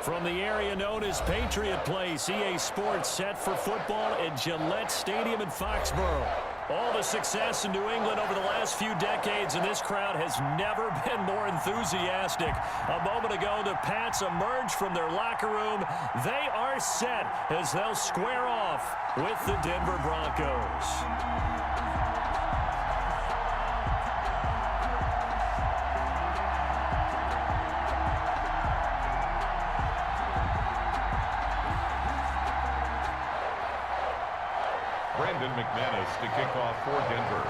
From the area known as Patriot Place, EA Sports set for football at Gillette Stadium in Foxborough. All the success in New England over the last few decades, and this crowd has never been more enthusiastic. A moment ago, the Pats emerged from their locker room. They are set as they'll square off with the Denver Broncos. McManus to kick off for Denver.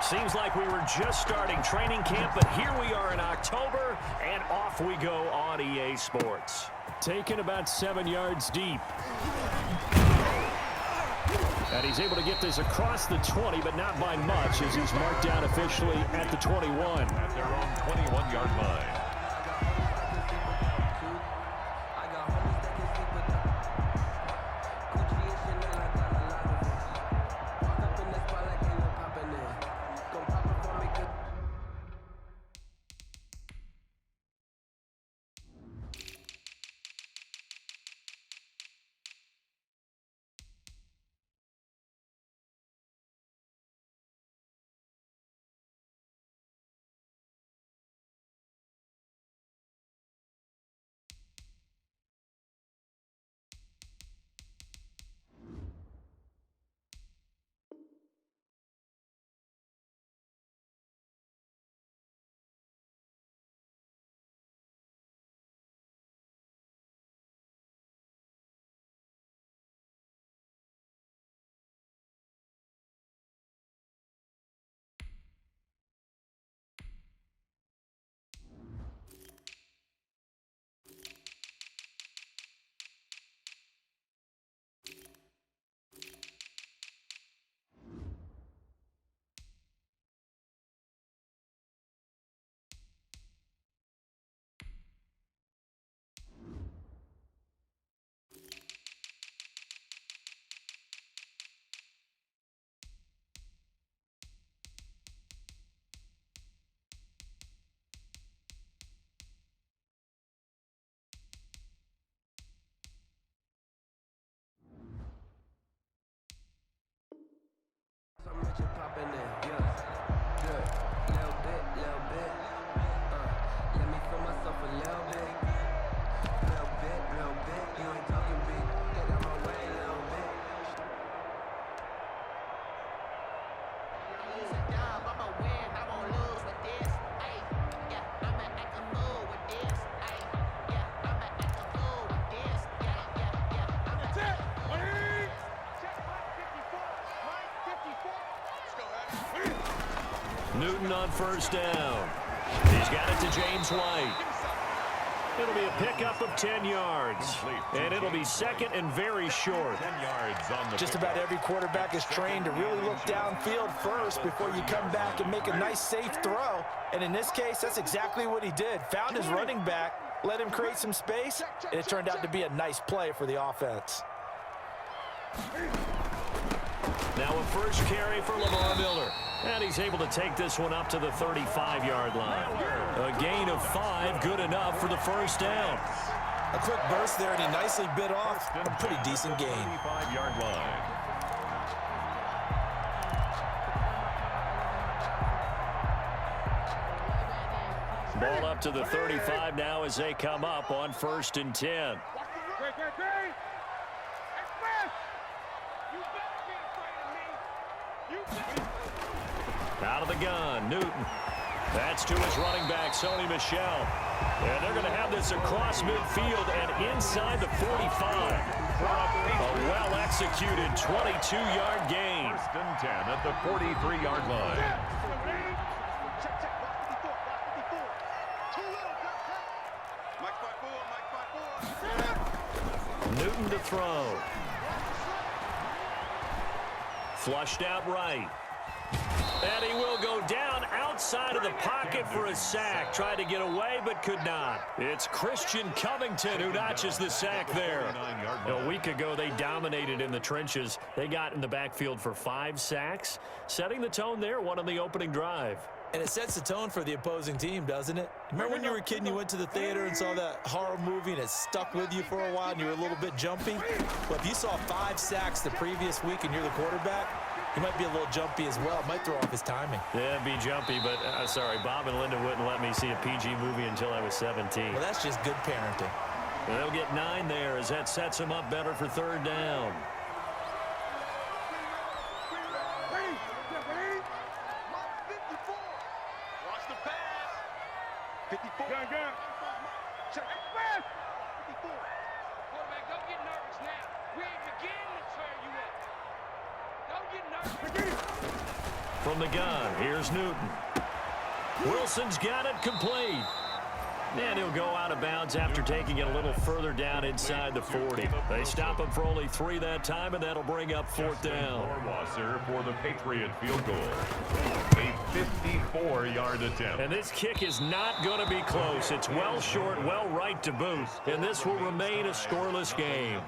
Seems like we were just starting training camp, but here we are in October, and off we go on EA Sports. Taken about 7 yards deep. And he's able to get this across the 20, but not by much, as he's marked down officially at the 21. At their own 21-yard line. Newton on first down. He's got it to James White. It'll be a pickup of 10 yards. And it'll be second and very short. 10 yards on the Just about every quarterback is trained to really look downfield first before you come back and make a nice, safe throw. And in this case, that's exactly what he did. Found his running back, let him create some space, and it turned out to be a nice play for the offense. Now a first carry for Lamar Miller. And he's able to take this one up to the 35-yard line. A gain of 5, good enough for the first down. A quick burst there, and he nicely bit off a pretty decent gain. 35-yard line. Ball up to the 35 now as they come up on 1st and 10. Out of the gun, Newton. That's to his running back, Sony Michel. And they're going to have this across midfield and inside the 45. A well-executed 22-yard gain. 1st and 10 at the 43-yard line. Newton to throw. Flushed out right. And he will go down outside of the pocket for a sack. Tried to get away, but could not. It's Christian Covington who notches the sack there. A week ago, they dominated in the trenches. They got in the backfield for 5 sacks, setting the tone there, one on the opening drive. And it sets the tone for the opposing team, doesn't it? Remember when you were a kid and you went to the theater and saw that horror movie and it stuck with you for a while and you were a little bit jumpy? Well, if you saw 5 sacks the previous week and you're the quarterback, he might be a little jumpy as well. Might throw off his timing. Yeah, be jumpy, but sorry, Bob and Linda wouldn't let me see a PG movie until I was 17. Well, that's just good parenting. They'll get 9 there as that sets them up better for 3rd down. Watch the pass. 54. Check the pass. 54. Quarterback, don't get nervous now. We ain't beginning to tear you up. Don't get nervous. From the gun, here's Newton. Wilson's got it complete. And he'll go out of bounds after taking it a little further down inside the 40. They stop him for only 3 that time, and that'll bring up 4th down. Wasser for the Patriot field goal. A 54-yard attempt. And this kick is not going to be close. It's well short, well right to boot. And this will remain a scoreless game.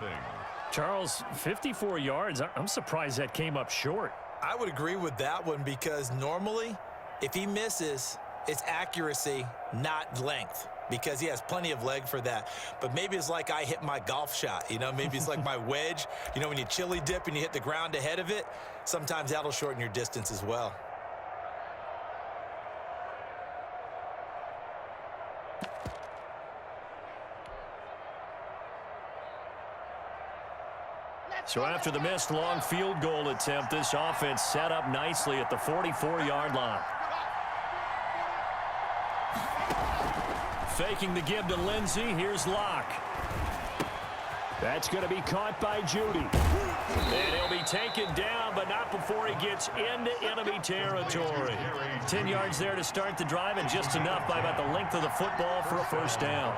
Charles, 54 yards. I'm surprised that came up short. I would agree with that one because normally, if he misses, it's accuracy, not length, because he has plenty of leg for that. But maybe it's like I hit my golf shot, you know, maybe it's like my wedge. You know, when you chili dip and you hit the ground ahead of it, sometimes that'll shorten your distance as well. So after the missed long field goal attempt, this offense set up nicely at the 44-yard line. Faking the give to Lindsey. Here's Locke. That's going to be caught by Judy. And he'll be taken down, but not before he gets into enemy territory. 10 yards there to start the drive, and just enough by about the length of the football for a 1st down.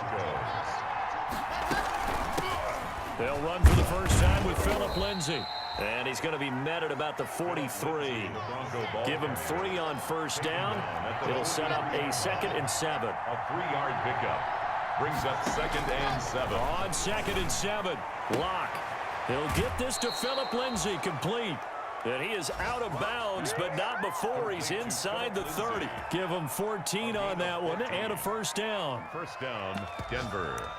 They'll run for the first time with Phillip Lindsay. And he's going to be met at about the 43. Give him 3 on 1st down. It'll set up a 2nd and 7. A 3-yard pickup brings up 2nd and 7. On 2nd and 7, Locke. He'll get this to Phillip Lindsay, complete. And he is out of bounds, but not before he's inside the 30. Give him 14 on that one and a 1st down. 1st down, Denver.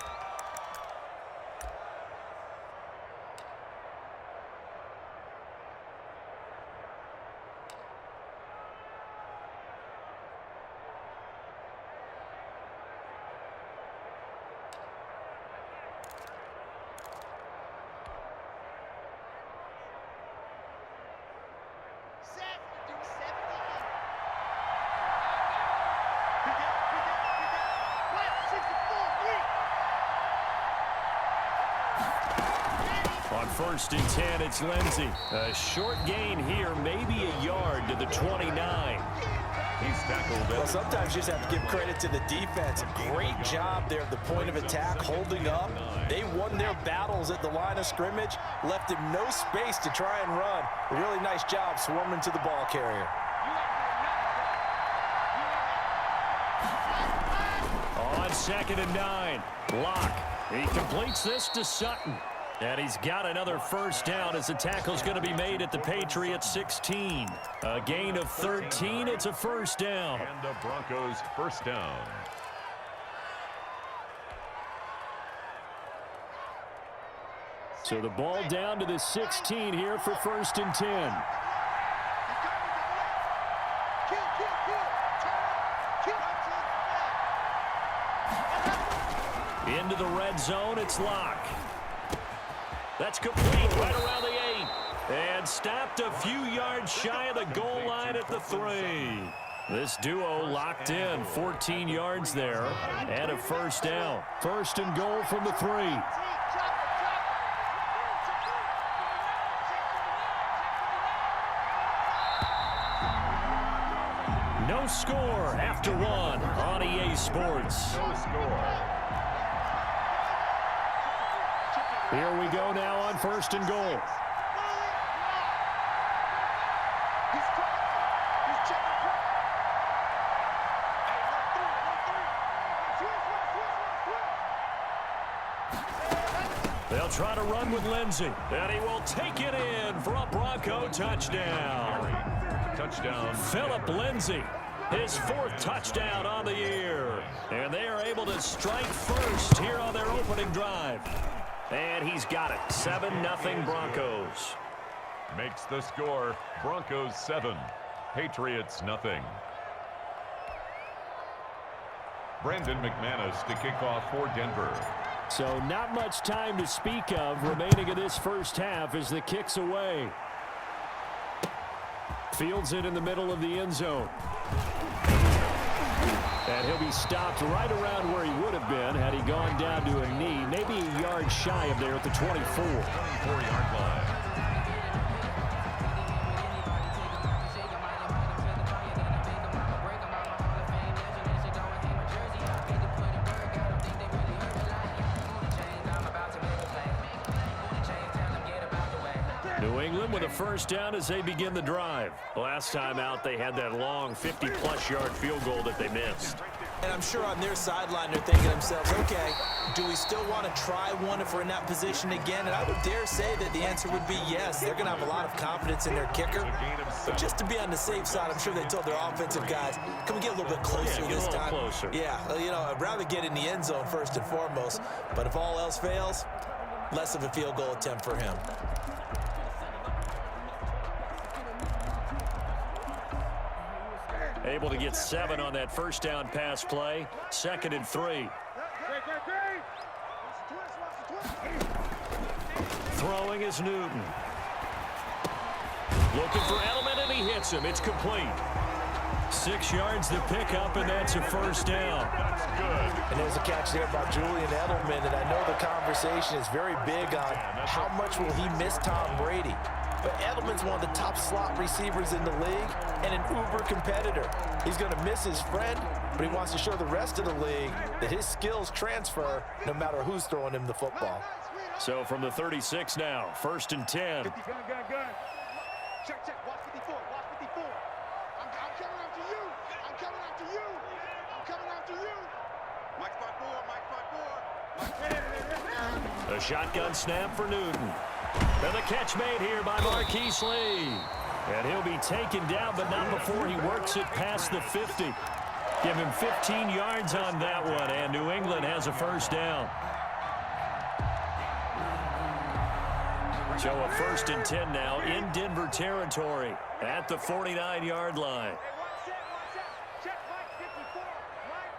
On 1st and 10, it's Lindsey. A short gain here, maybe a yard to the 29. He's tackled. Well, sometimes you just have to give credit to the defense. Great job there at the point of attack, holding up. They won their battles at the line of scrimmage, left him no space to try and run. A really nice job swarming to the ball carrier. On 2nd and 9, Locke. He completes this to Sutton. And he's got another 1st down as the tackle's going to be made at the Patriots 16. A gain of 13. It's a 1st down. And the Broncos 1st down. So the ball down to the 16 here for 1st and 10. Into the red zone, it's Locke. That's complete right around the 8. And stopped a few yards shy of the goal line at the 3. This duo locked in, 14 yards there, and a 1st down. 1st and goal from the 3. No score after 1 on EA Sports. No score. Here we go now on 1st and goal. He's They'll try to run with Lindsey, and he will take it in for a Bronco touchdown. Touchdown. Philip Lindsey, his 4th touchdown on the year. And they are able to strike first here on their opening drive. And he's got it. 7-0 Broncos. Makes the score Broncos 7, Patriots nothing. Brandon McManus to kick off for Denver. So not much time to speak of remaining in this first half as the kick's away. Fields it in the middle of the end zone. And he'll be stopped right around where he would have been had he gone down to a knee, maybe a yard shy of there at the 24. 24-yard line. New England with a first down as they begin the drive. Last time out, they had that long 50-plus yard field goal that they missed. And I'm sure on their sideline they're thinking to themselves, okay, do we still want to try one if we're in that position again? And I would dare say that the answer would be yes. They're going to have a lot of confidence in their kicker. But just to be on the safe side, I'm sure they told their offensive guys, can we get a little bit closer this time? Closer. Yeah, you know, I'd rather get in the end zone first and foremost. But if all else fails, less of a field goal attempt for him. Able to get 7 on that first down pass play. 2nd and 3. Throwing is Newton. Looking for Edelman, and he hits him. It's complete. 6 yards to pick up, and that's a first down. That's good. And there's a catch there by Julian Edelman, and I know the conversation is very big on how much will he miss Tom Brady. But Edelman's one of the top slot receivers in the league and an uber competitor. He's going to miss his friend, but he wants to show the rest of the league that his skills transfer no matter who's throwing him the football. So from the 36 now, 1st and 10. Gun. Check, watch 54, watch 54. I'm coming after you. I'm coming after you. I'm coming after you. Mike 5-4, A shotgun snap for Newton. And the catch made here by Marquise Lee. And he'll be taken down, but not before he works it past the 50. Give him 15 yards on that one, and New England has a first down. So a 1st and 10 now in Denver territory at the 49-yard line. Check, Mike 54, Mike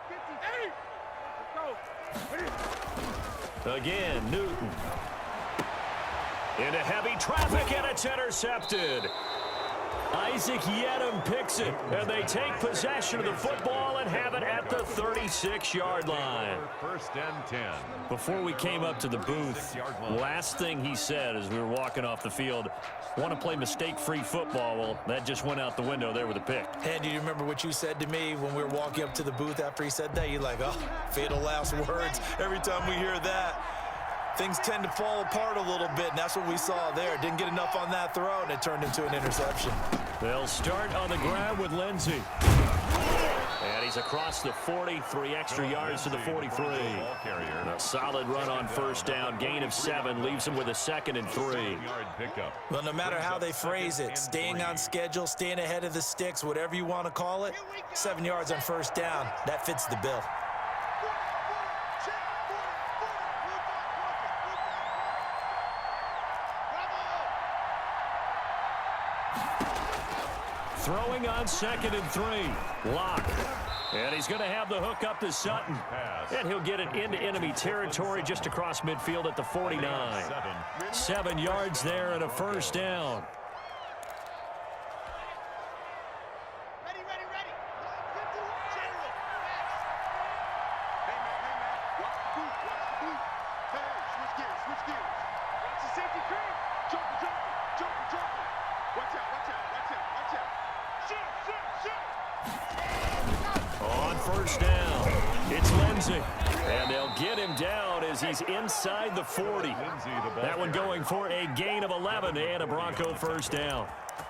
58. Again, Newton. Into heavy traffic, and it's intercepted. Isaac Yedem picks it, and they take possession of the football and have it at the 36-yard line. 1st and 10. Before we came up to the booth, last thing he said as we were walking off the field, want to play mistake-free football. Well, that just went out the window there with a pick. And do you remember what you said to me when we were walking up to the booth after he said that? You're like, oh, fatal last words. Every time we hear that, things tend to fall apart a little bit, and that's what we saw there. Didn't get enough on that throw, and it turned into an interception. They'll start on the ground with Lindsey. And he's across the 40, 3 extra yards to the 43. A solid run on first down, gain of 7, leaves him with a 2nd and 3. Well, no matter how they phrase it, staying on schedule, staying ahead of the sticks, whatever you want to call it, 7 yards on first down, that fits the bill. Throwing on 2nd and 3. Lock. And he's going to have the hook up to Sutton. And he'll get it into enemy territory just across midfield at the 49. 7 yards there and a first down. Ready. Hey, man. Watch the boot. Hey, switch gears. Watch the safety crane. Jump. Watch out. On first down, it's Lindsey. And they'll get him down as he's inside the 40. That one going for a gain of 11 and a Bronco first down.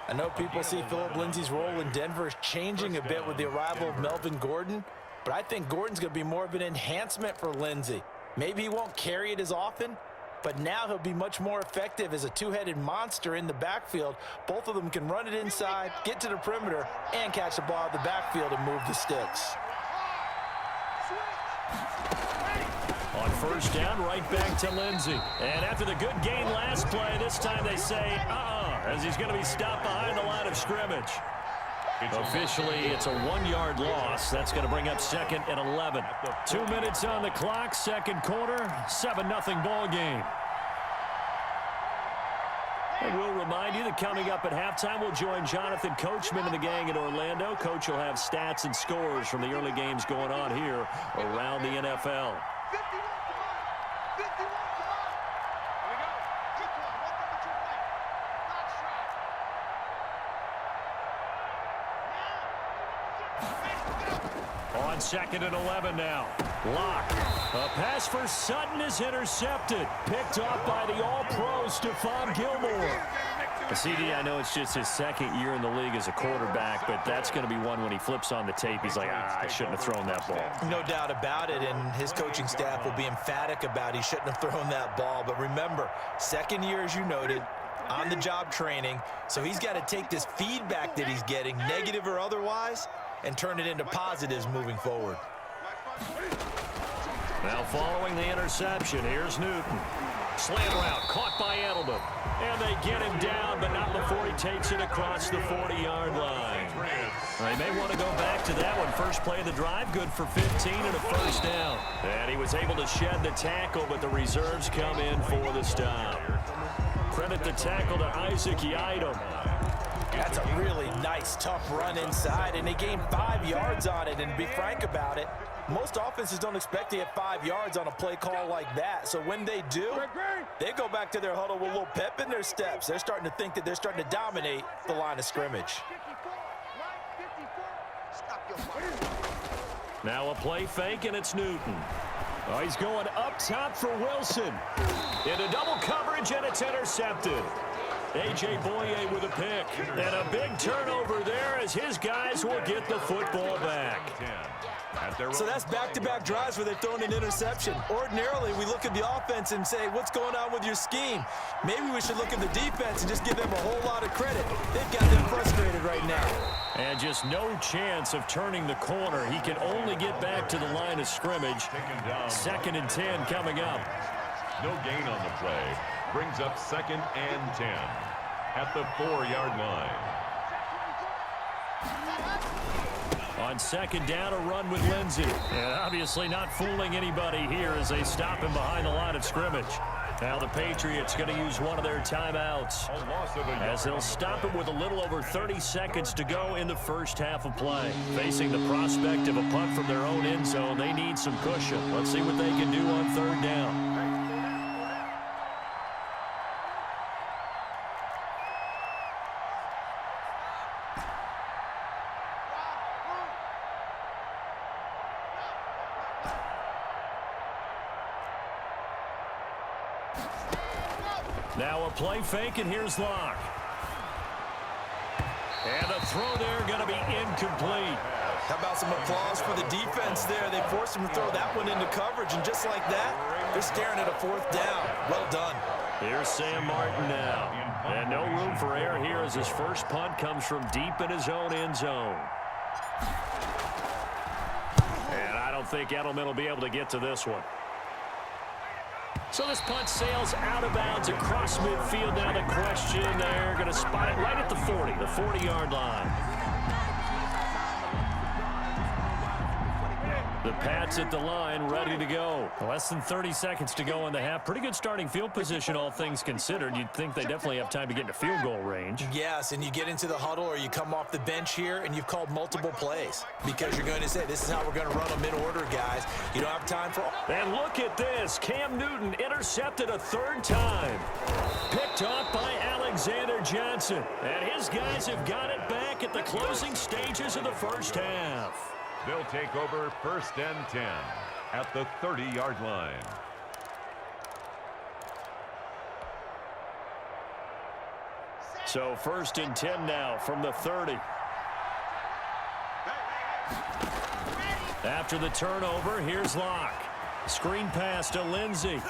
I know people see Philip Lindsey's role in Denver changing a bit with the arrival of Melvin Gordon, but I think Gordon's going to be more of an enhancement for Lindsey. Maybe he won't carry it as often, but now he'll be much more effective as a two-headed monster in the backfield. Both of them can run it inside, get to the perimeter, and catch the ball out of the backfield and move the sticks. On first down, right back to Lindsey. And after the good gain last play, this time they say, as he's going to be stopped behind the line of scrimmage. Officially, it's a 1-yard loss. That's going to bring up 2nd and 11. 2 minutes on the clock, second quarter, 7-0 ball game. And we'll remind you that coming up at halftime, we'll join Jonathan Coachman and the gang in Orlando. Coach will have stats and scores from the early games going on here around the NFL. 51, come on. 51, come on. Here we go. Good one. Welcome to your right. Nice try. On 2nd and 11 now. Lock. A pass for Sutton is intercepted. Picked off by the All-Pro Stephon Gilmore. CD, I know it's just his second year in the league as a quarterback, but that's going to be one when he flips on the tape. He's like, I shouldn't have thrown that ball. No doubt about it, and his coaching staff will be emphatic about he shouldn't have thrown that ball. But remember, second year, as you noted, on-the-job training, so he's got to take this feedback that he's getting, negative or otherwise, and turn it into positives moving forward. Now following the interception, here's Newton. Slant route, caught by Edelman. And they get him down, but not before he takes it across the 40-yard line. They may want to go back to that one. First play of the drive, good for 15 and a first down. And he was able to shed the tackle, but the reserves come in for the stop. Credit the tackle to Isaac Yiadom. That's a really nice, tough run inside, and they gained 5 yards on it. And to be frank about it, most offenses don't expect to get 5 yards on a play call like that. So when they do, they go back to their huddle with a little pep in their steps. They're starting to think that they're starting to dominate the line of scrimmage. Now a play fake, and it's Newton. Oh, he's going up top for Wilson. Into double coverage, and it's intercepted. A.J. Boye with a pick. And a big turnover there as his guys will get the football back. So that's back-to-back drives where they're throwing an interception. Ordinarily, we look at the offense and say, what's going on with your scheme? Maybe we should look at the defense and just give them a whole lot of credit. They've got them frustrated right now. And just no chance of turning the corner. He can only get back to the line of scrimmage. 2nd and 10 coming up. No gain on the play. Brings up 2nd and 10 at the 4-yard line. On 2nd down, a run with Lindsey. And obviously not fooling anybody here as they stop him behind the line of scrimmage. Now the Patriots going to use one of their timeouts as they'll stop him with a little over 30 seconds to go in the first half of play. Facing the prospect of a punt from their own end zone, they need some cushion. Let's see what they can do on 3rd down. Now a play fake, and here's Locke. And the throw there going to be incomplete. How about some applause for the defense there? They forced him to throw that one into coverage, and just like that, they're staring at a 4th down. Well done. Here's Sam Martin now. And no room for error here as his first punt comes from deep in his own end zone. And I don't think Edelman will be able to get to this one. So this punt sails out of bounds across midfield. Now the question, they're going to spot it right at the 40, the 40-yard line. The Pats at the line, ready to go. Less than 30 seconds to go in the half. Pretty good starting field position, all things considered. You'd think they definitely have time to get into field goal range. Yes, and you get into the huddle or you come off the bench here and you've called multiple plays because you're going to say, this is how we're going to run them in order, guys. You don't have time for... And look at this. Cam Newton intercepted a 3rd time. Picked off by Alexander Johnson. And his guys have got it back at the closing stages of the first half. They'll take over 1st and 10 at the 30-yard line. So 1st and 10 now from the 30. After the turnover, here's Locke. Screen pass to Lindsey.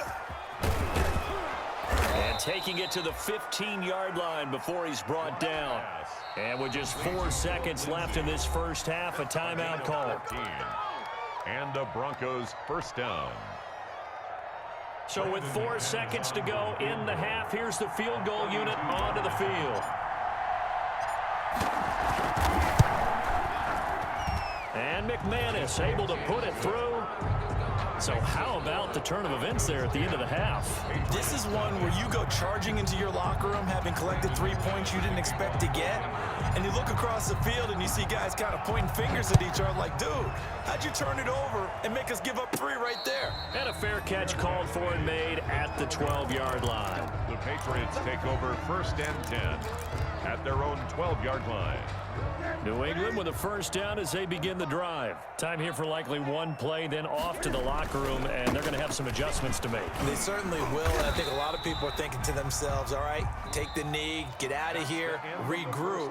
taking it to the 15-yard line before he's brought down. And with just 4 seconds left in this first half, a timeout call. And the Broncos first down. So with 4 seconds to go in the half, here's the field goal unit onto the field. And McManus able to put it through. So how about the turn of events there at the end of the half? This is one where you go charging into your locker room having collected 3 points you didn't expect to get, and you look across the field and you see guys kind of pointing fingers at each other like, dude, how'd you turn it over and make us give up 3 right there? And a fair catch called for and made at the 12-yard line. The Patriots take over first and 10 at their own 12-yard line. New England with a first down as they begin the drive. Time here for likely one play, then off to the locker room, and they're going to have some adjustments to make. They certainly will, and I think a lot of people are thinking to themselves, all right, take the knee, get out of here, regroup.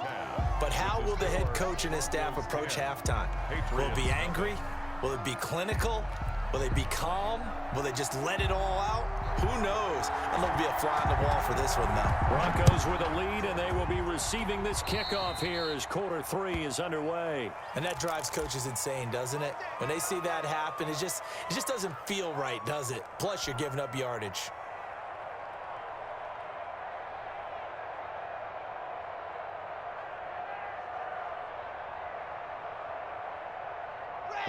But how will the head coach and his staff approach halftime? Will it be angry? Will it be clinical? Will they be calm? Will they just let it all out? Who knows? I'm going to be a fly on the wall for this one, though. Broncos with a lead, and they will be receiving this kickoff here as quarter 3 is underway. And that drives coaches insane, doesn't it? When they see that happen, it just doesn't feel right, does it? Plus, you're giving up yardage.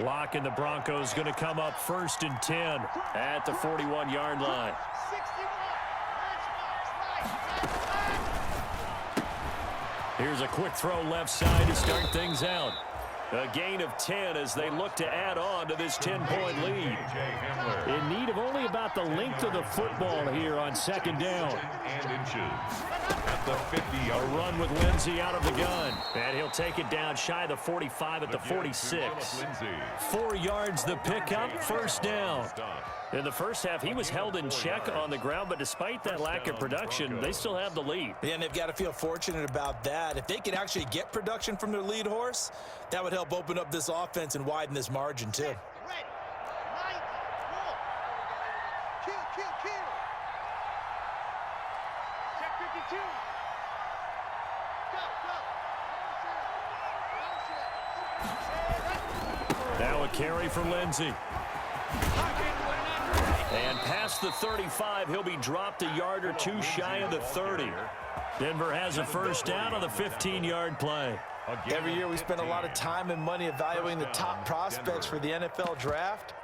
Locke and the Broncos going to come up first and 10 at the 41-yard line. Here's a quick throw left side to start things out. A gain of 10 as they look to add on to this 10-point lead. In need of only about the length of the football here on second down. And inches at the 50. A run with Lindsey out of the gun. And he'll take it down shy of the 45 at the 46. 4 yards the pickup, first down. In the first half, he was held in check on the ground, but despite that lack of production, they still have the lead. Yeah, and they've got to feel fortunate about that. If they could actually get production from their lead horse, that would help open up this offense and widen this margin, too. Now a carry for Lindsey. And past the 35, he'll be dropped a yard or two shy of the 30. Denver has a first down on the 15-yard play. Every year we spend a lot of time and money evaluating the top prospects for the NFL draft.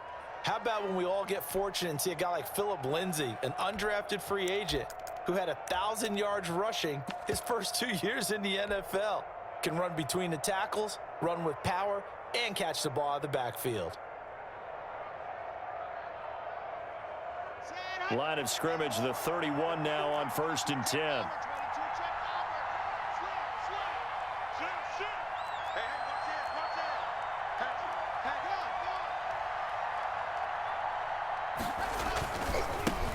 How about when we all get fortunate and see a guy like Phillip Lindsay, an undrafted free agent who had 1,000 yards rushing his first 2 years in the NFL. Can run between the tackles, run with power, and catch the ball out of the backfield. Line of scrimmage, the 31 now on first and 10.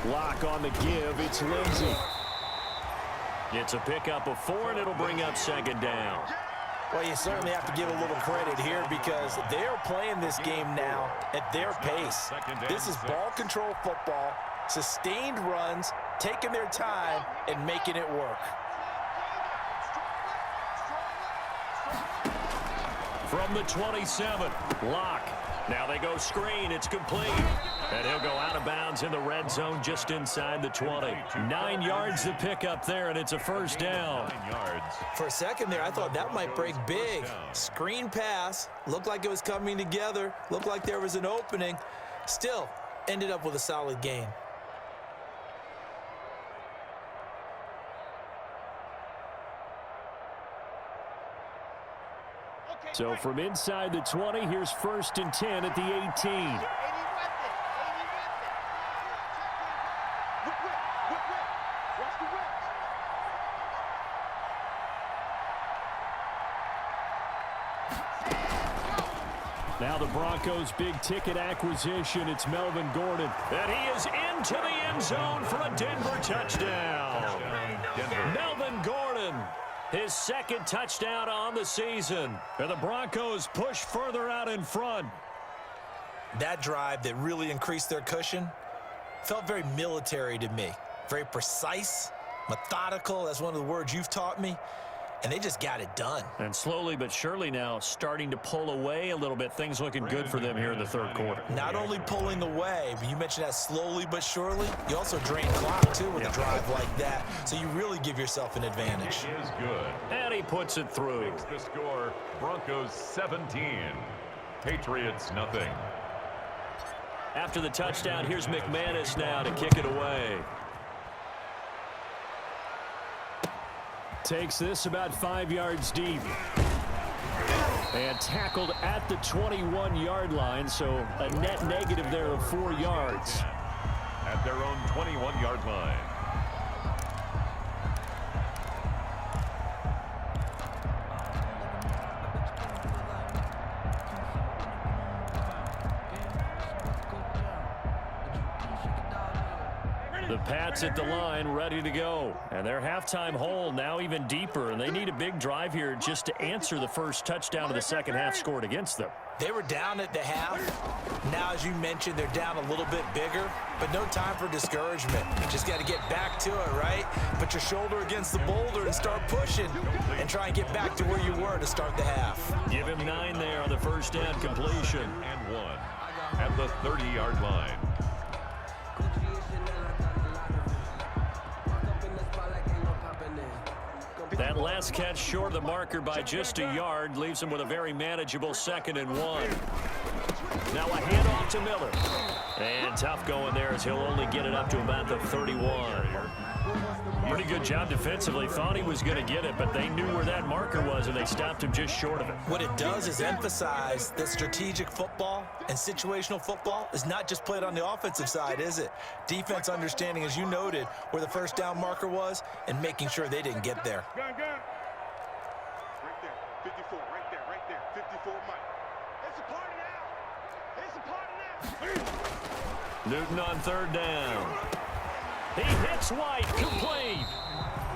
Lock on the give, it's Lindsey. It's a pickup of 4, and it'll bring up second down. Well, you certainly have to give a little credit here because they're playing this game now at their pace. This is ball control football, sustained runs, taking their time, and making it work. From the 27, Lock. Now they go screen, it's complete. And he'll go out of bounds in the red zone just inside the 20. 9 yards to pick up there, and it's a first down. 9 yards. For a second there, I thought that might break big. Screen pass, looked like it was coming together, looked like there was an opening. Still, ended up with a solid gain. So from inside the 20, here's first and 10 at the 18. Now the Broncos' big-ticket acquisition, it's Melvin Gordon. And he is into the end zone for a Denver touchdown. Melvin Gordon, his second touchdown on the season. And the Broncos push further out in front. That drive that really increased their cushion felt very military to me. very precise, methodical. That's one of the words you've taught me. And they just got it done. And slowly but surely now starting to pull away a little bit. Things looking good for them here in the third quarter. Not only pulling away, but you mentioned that slowly but surely. You also drain clock, too, with a drive like that. So you really give yourself an advantage. It is good. And he puts it through. Makes the score, Broncos 17, Patriots nothing. After the touchdown, here's McManus now to kick it away. Takes this about 5 yards deep. And tackled at the 21-yard line, so a net negative there of 4 yards. At their own 21-yard line. The Pats at the line, ready to go. And their halftime hole now even deeper, and they need a big drive here just to answer the first touchdown of the second half scored against them. They were down at the half. Now, as you mentioned, they're down a little bit bigger, but no time for discouragement. Just got to get back to it, right? Put your shoulder against the boulder and start pushing and try and get back to where you were to start the half. Give him 9 there on the first down completion. And 1 at the 30-yard line. That last catch short of the marker by just a yard leaves him with a very manageable 2nd and 1. Now a handoff to Miller. And tough going there as he'll only get it up to about the 31. Pretty good job defensively. Thought he was going to get it, but they knew where that marker was, and they stopped him just short of it. What it does is emphasize that strategic football and situational football is not just played on the offensive side, is it? Defense understanding, as you noted, where the first down marker was and making sure they didn't get there. Gun. Right there. 54. Right there. 54 Mike. It's a party now. It's a party now. Newton on 3rd down. He hits White, complete.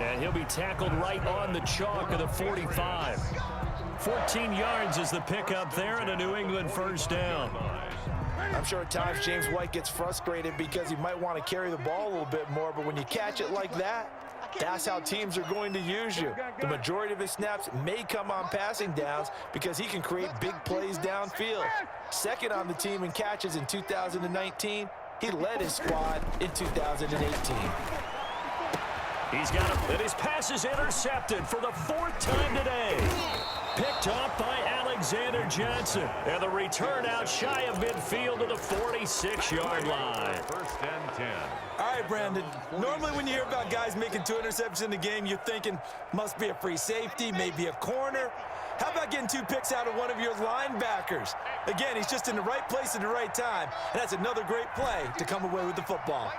And he'll be tackled right on the chalk of the 45. 14 yards is the pickup there and a New England first down. I'm sure at times James White gets frustrated because he might want to carry the ball a little bit more, but when you catch it like that, that's how teams are going to use you. The majority of his snaps may come on passing downs because he can create big plays downfield. Second on the team in catches in 2019. He led his squad in 2018. He's got him, and his pass is intercepted for the 4th time today. Picked off by Alexander Johnson. And the return out shy of midfield to the 46-yard line. 1st and 10. All right, Brandon. Normally when you hear about guys making 2 interceptions in the game, you're thinking must be a free safety, maybe a corner. How about getting 2 picks out of one of your linebackers? Again, he's just in the right place at the right time, and that's another great play to come away with the football.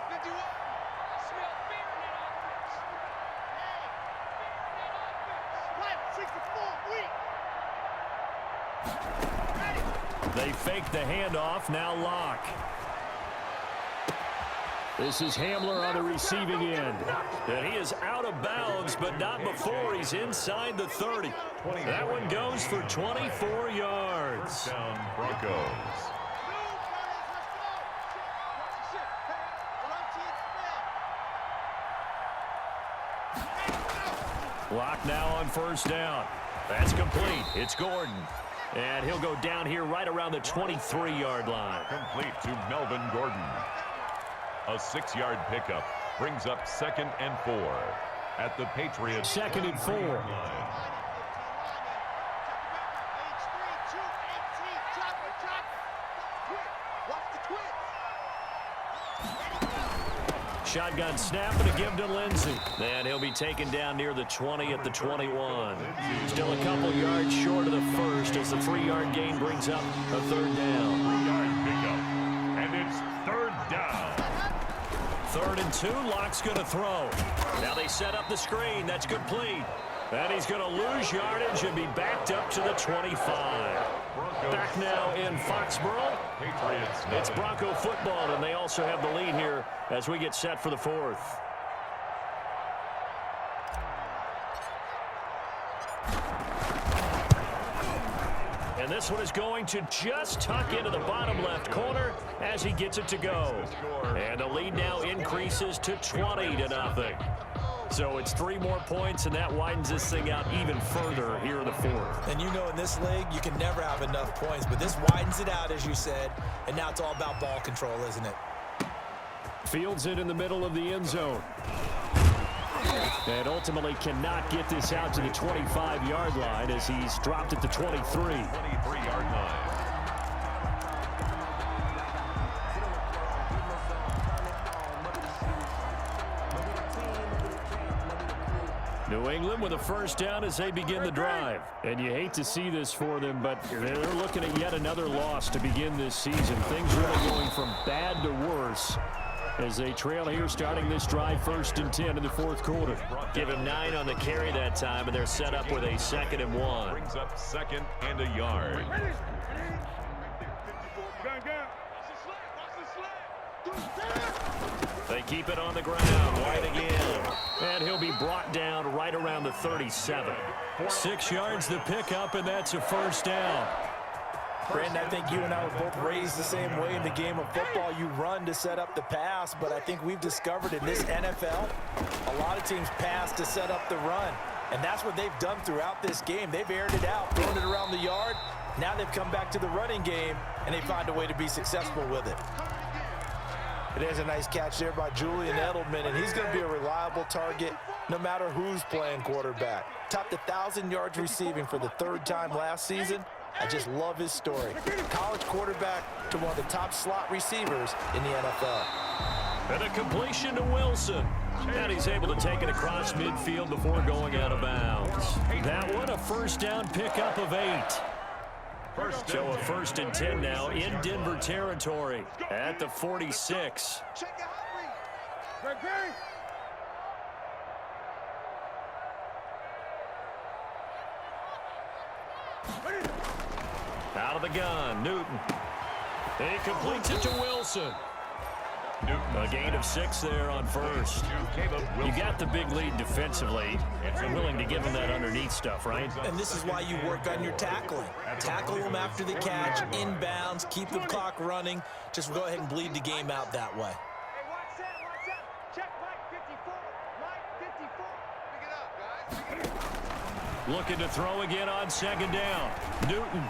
They fake the handoff, now Locke. This is Hamler on the receiving end. And he is out of bounds, but not before he's inside the 30. That one goes for 24 yards. First down, Broncos. Locke now on first down. That's complete. It's Gordon. And he'll go down here right around the 23-yard line. Complete to Melvin Gordon. A 6-yard pickup brings up 2nd and 4 at the Patriots. 2nd and 4. Shotgun snap and a give to Lindsey. And he'll be taken down near the 20 at the 21. Still a couple yards short of the first as the 3-yard gain brings up a 3rd down. 3-yard pickup. And it's 3rd down. 3rd and 2, Locke's going to throw. Now they set up the screen. That's complete. And he's going to lose yardage and be backed up to the 25. Back now in Foxborough. Patriots. It's Bronco football, and they also have the lead here as we get set for the 4th. And this one is going to just tuck into the bottom left corner as he gets it to go. And the lead now increases to 20-0. So it's 3 more points, and that widens this thing out even further here in the fourth. And you know in this league, you can never have enough points, but this widens it out, as you said, and now it's all about ball control, isn't it? Fields it in the middle of the end zone. And ultimately cannot get this out to the 25-yard line as he's dropped at the 23. 23-yard line. New England with a first down as they begin the drive. And you hate to see this for them, but they're looking at yet another loss to begin this season. Things really going from bad to worse as they trail here starting this drive 1st and 10 in the fourth quarter. Give him 9 on the carry that time, and they're set up with a 2nd and 1. Brings up 2nd and a yard. They keep it on the ground, right again. And he'll be brought down right around the 37. 6 yards the pickup, and that's a first down. Brandon, I think you and I were both raised the same way in the game of football. You run to set up the pass, but I think we've discovered in this NFL, a lot of teams pass to set up the run. And that's what they've done throughout this game. They've aired it out, thrown it around the yard. Now they've come back to the running game, and they find a way to be successful with it. It is a nice catch there by Julian Edelman, and he's going to be a reliable target no matter who's playing quarterback. Topped 1,000 yards receiving for the 3rd time last season. I just love his story. College quarterback to one of the top slot receivers in the NFL. And a completion to Wilson. And he's able to take it across midfield before going out of bounds. That one, a first down pickup of 8. So a 1st and 10 now in Denver territory at the 46. Out of the gun, Newton. He completes it to Wilson. A gain of 6 there on first. You got the big lead defensively. You're willing to give him that underneath stuff, right? And this is why you work on your tackling. Tackle them after the catch, inbounds, keep the clock running. Just go ahead and bleed the game out that way. Hey, watch that, watch that. Check Mike 54. Mike 54. Pick it up, guys. Looking to throw again on 2nd down. Newton,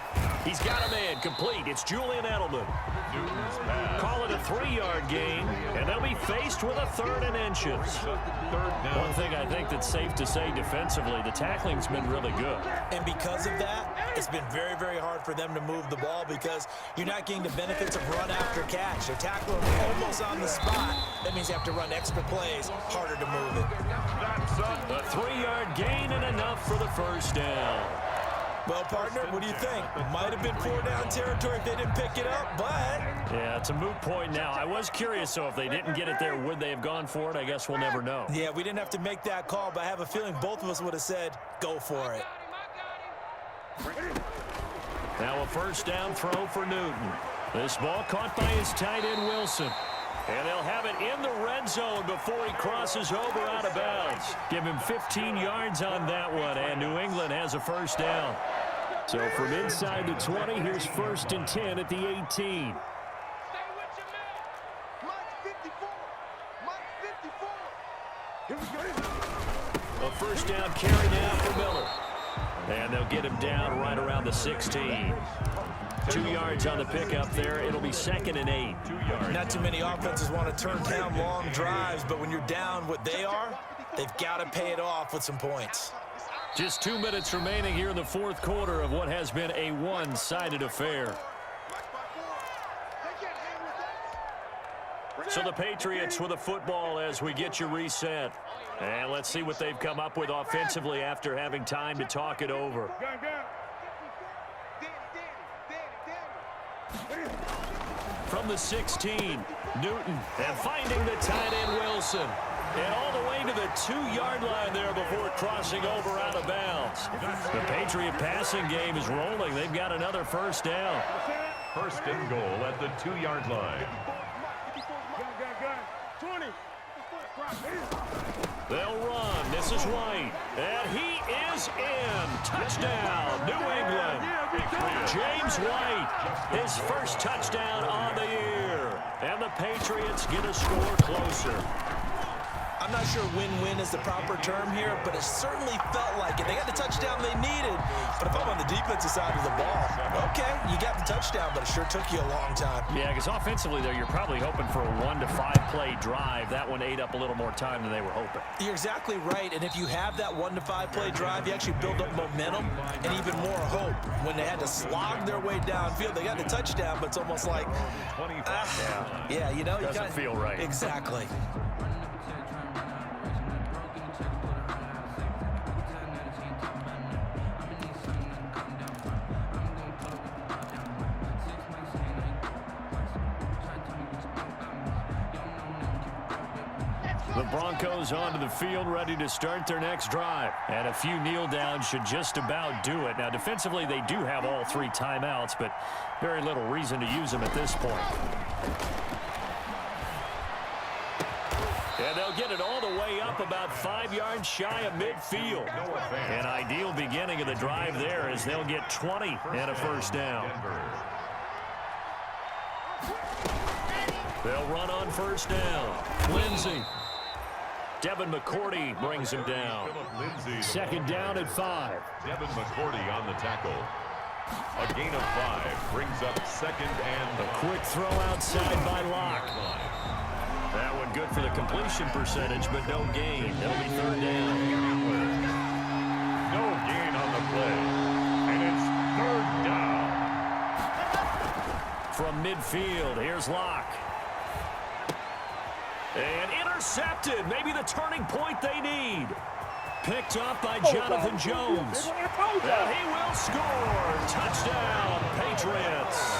he's got a man complete. It's Julian Edelman. Newton's pass. Call it a 3-yard gain, and they'll be faced with a 3rd and inches. 3rd down. One thing I think that's safe to say defensively, the tackling's been really good. And because of that, it's been very, very hard for them to move the ball because you're not getting the benefits of run after catch. They're tackling almost on the spot. That means you have to run extra plays, harder to move it. A 3-yard gain and enough for the first down. Well, partner, what do you think? Might have been 4-down territory if they didn't pick it up, but... Yeah, it's a moot point now. I was curious, so if they didn't get it there, would they have gone for it? I guess we'll never know. Yeah, we didn't have to make that call, but I have a feeling both of us would have said, go for it. Now a first down throw for Newton. This ball caught by his tight end, Wilson. And they'll have it in the red zone before he crosses over out of bounds. Give him 15 yards on that one, and New England has a first down. So from inside the 20, here's 1st and 10 at the 18. Stay with your man. Mike 54. Mike 54. Here we go. A first down carry now for Miller. And they'll get him down right around the 16. 2 yards on the pickup there. It'll be 2nd and 8. 2 yards. Not too many offenses want to turn down long drives, but when you're down what they are, they've got to pay it off with some points. Just 2 minutes remaining here in the fourth quarter of what has been a one-sided affair. So the Patriots with a football as we get you reset. And let's see what they've come up with offensively after having time to talk it over. From the 16, Newton, and finding the tight end Wilson. And all the way to the 2-yard line there before crossing over out of bounds. The Patriot passing game is rolling. They've got another first down. 1st and goal at the 2-yard line. They'll run. This is White. And he is in. Touchdown, New England. James White, his first touchdown on the year. And the Patriots get a score closer. I'm not sure win-win is the proper term here, but it certainly felt like it. They got the touchdown they needed, but if I'm on the defensive side of the ball, okay, you got the touchdown, but it sure took you a long time. Yeah, because offensively, though, you're probably hoping for a 1 to 5 play drive. That one ate up a little more time than they were hoping. You're exactly right, and if you have that 1 to 5 play drive, you actually build up momentum and even more hope. When they had to slog their way downfield, they got the touchdown, but it's almost like, yeah, you know, doesn't feel right. Exactly. The Broncos onto the field, ready to start their next drive. And a few kneel downs should just about do it. Now, defensively, they do have all 3 timeouts, but very little reason to use them at this point. And they'll get it all the way up about 5 yards shy of midfield. An ideal beginning of the drive there as they'll get 20 and a first down. They'll run on first down. Lindsey. Devin McCourty brings him down. Second down at 5. Devin McCourty on the tackle. A gain of 5 brings up second and a quick throw outside by Locke. That one good for the completion percentage, but no gain. It'll be third down. No gain on the play. And it's third down. From midfield, here's Locke. And intercepted. Maybe the turning point they need. Picked up by Jonathan Jones. And he will score. Touchdown, Patriots.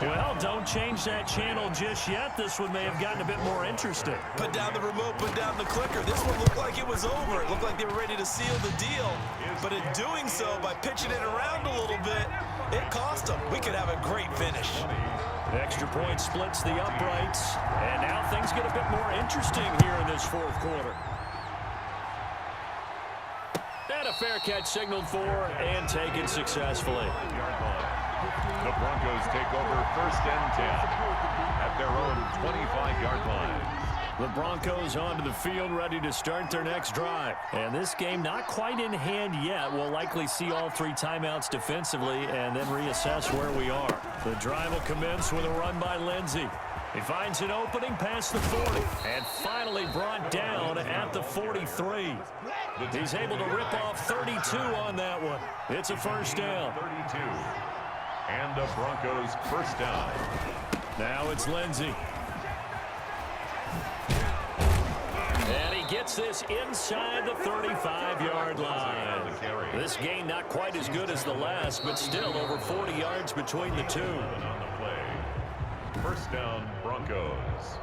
Well, don't change that channel just yet. This one may have gotten a bit more interesting. Put down the remote, put down the clicker. This one looked like it was over. It looked like they were ready to seal the deal. But in doing so, by pitching it around a little bit, it cost them. We could have a great finish. Extra point splits the uprights. And now things get a bit more interesting here in this fourth quarter. And a fair catch signaled for and taken successfully. The Broncos take over first and 10 at their own 25-yard line. The Broncos onto the field, ready to start their next drive. And this game not quite in hand yet. We'll likely see all 3 timeouts defensively and then reassess where we are. The drive will commence with a run by Lindsey. He finds an opening past the 40 and finally brought down at the 43. He's able to rip off 32 on that one. It's a first down. 32. And the Broncos first down. Now it's Lindsey. And he gets this inside the 35-yard line. This gain not quite as good as the last, but still over 40 yards between the two. On the play. First down, Broncos.